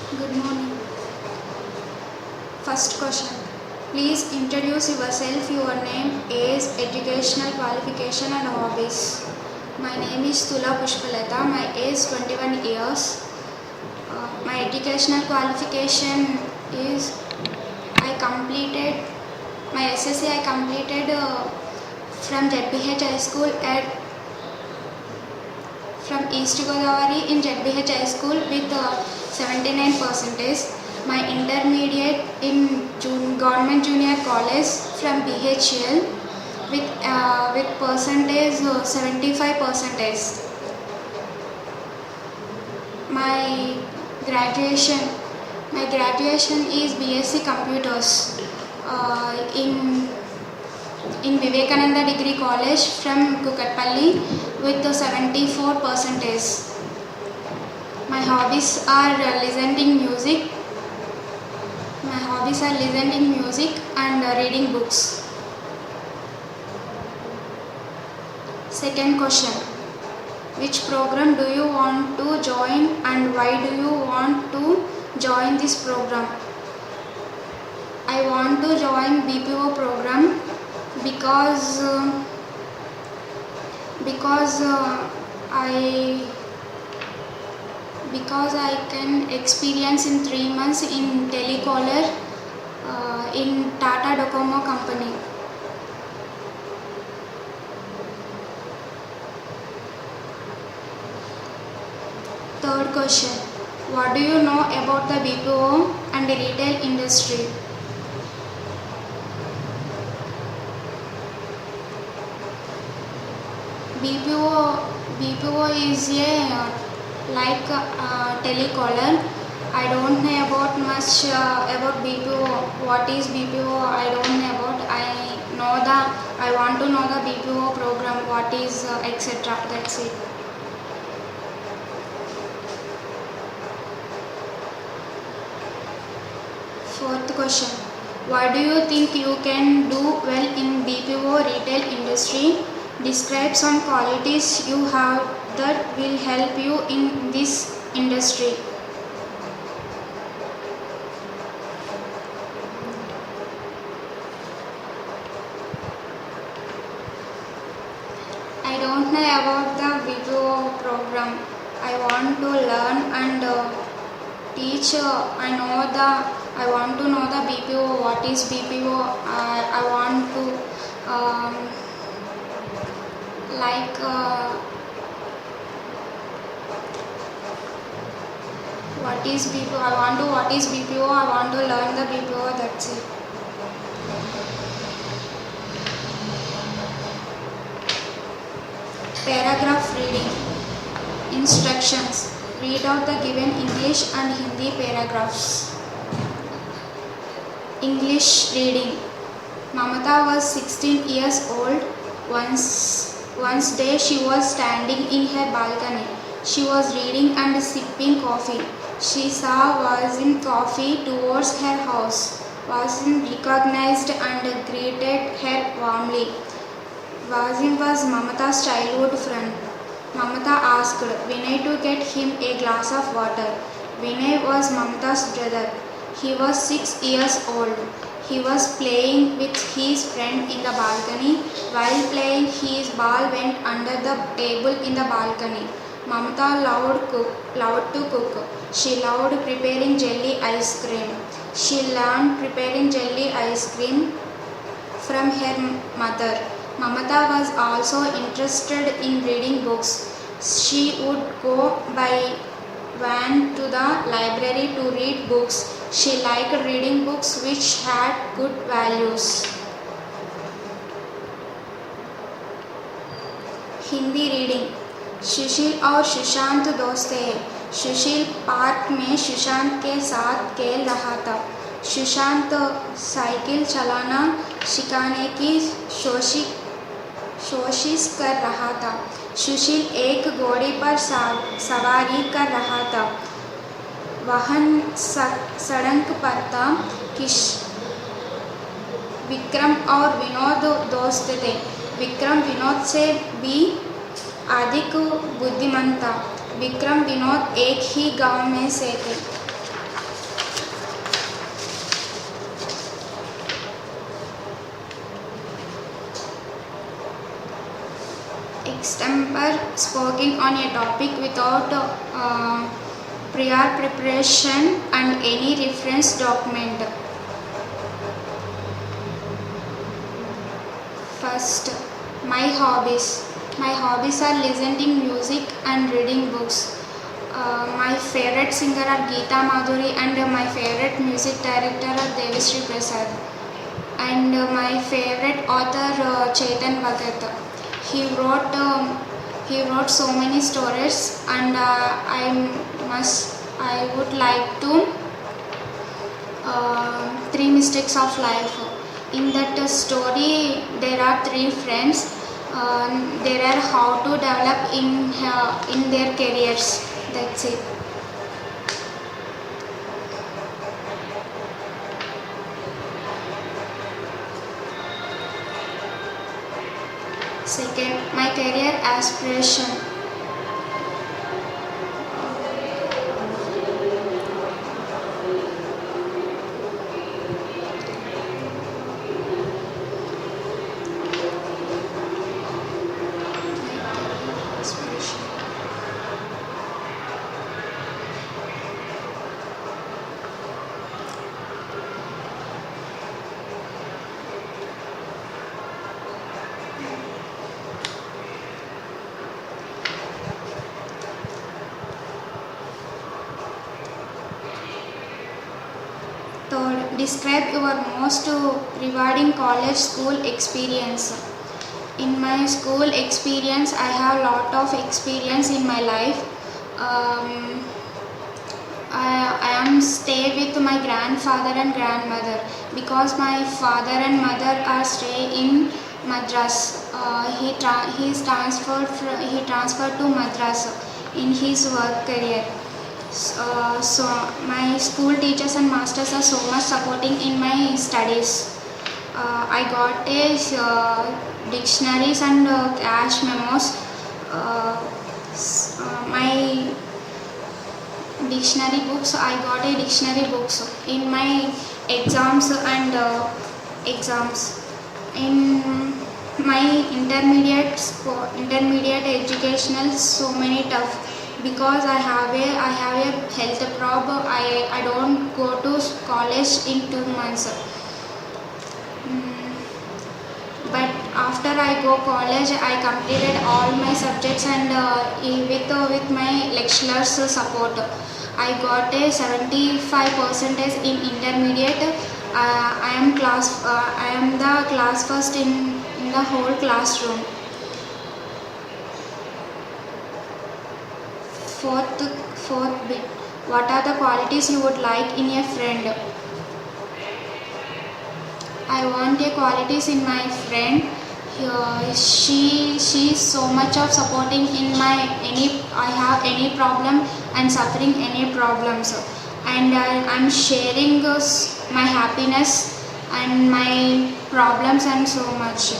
Good morning. First question. Please introduce yourself, your name, age, educational qualification and hobbies. My name is Tula Pushpalata. My age 21 years. My educational qualification is I completed my SSC. I completed from ZBH High School at from East Godavari in ZBH High School with 79%. My intermediate in Government Junior College from BHL with percentage 75%. My graduation is BSc Computers in Vivekananda Degree College from Kukatpalli with 74%. My hobbies are listening music. And reading books. Second question. Which program do you want to join and why do you want to join this program? I want to join BPO program because I can experience in 3 months in telecaller in Tata Docomo company. Third question. What do you know about the BPO and the retail industry? BPO is like a telecaller. I don't know about much about BPO. What is BPO? I don't know about. I want to know the BPO program. What is etc. That's it. Fourth question. What do you think you can do well in BPO retail industry? Describe some qualities you have that will help you in this industry. I don't know about the BPO program. I want to learn and teach. I want to know the BPO. What is BPO? I want to what is BPO? What is BPO? I want to learn the BPO. That's it. Paragraph reading. Instructions. Read out the given English and Hindi paragraphs. English reading. Mamata was 16 years old. One day she was standing in her balcony. She was reading and sipping coffee. She saw Wasim coffee towards her house. Wasim recognized and greeted her warmly. Wasim was Mamata's childhood friend. Mamata asked Vinay to get him a glass of water. Vinay was Mamata's brother. He was 6 years old. He was playing with his friend in the balcony. While playing, his ball went under the table in the balcony. Mamata loved to cook. She loved preparing jelly ice cream. She learned preparing jelly ice cream from her mother. Mamata was also interested in reading books. She would go by van to the library to read books. She liked reading books which had good values. Hindi reading. Sushil और सुशांत दोस्त थे. सुशील park में सुशांत के साथ खेल रहा था. Sushant cycle चलाना सिखाने की कोशिश कर रहा था. सुशील एक घोड़े पर सवारी कर रहा था. वाहन सड़क पर था. विक्रम और विनोद दोस्त थे. विक्रम विनोद से भी अधिक बुद्धिमान था. विक्रम विनोद एक ही गांव में से थे. extemper speaking on a topic without prior preparation and any reference document. First, my hobbies. My hobbies are listening music and reading books. My favorite singer are Geeta Madhuri and my favorite music director are Devashree Prasad. And my favorite author Chetan Bhagat. He wrote so many stories, and I would like to Three Mistakes of Life. In that story, there are three friends. There are how to develop in their careers. That's it. Second, my career aspiration. Third, describe your most rewarding college school experience. In my school experience, I have a lot of experience in my life. I am stay with my grandfather and grandmother because my father and mother are stay in Madras. He transferred to Madras in his work career. So my school teachers and masters are so much supporting in my studies. I got dictionaries and cash memos. My dictionary books. I got a dictionary books in my exams and exams. In my intermediate educational, so many tough because I have a health problem. I don't go to college in 2 months. But after I go college, I completed all my subjects and with my lecturers' support, I got a 75% in intermediate. I am the class first in the whole classroom. Fourth bit. What are the qualities you would like in a friend? I want a qualities in my friend. She's so much of supporting in my I have any problem and suffering any problems, and I'm sharing my happiness and my problems and so much.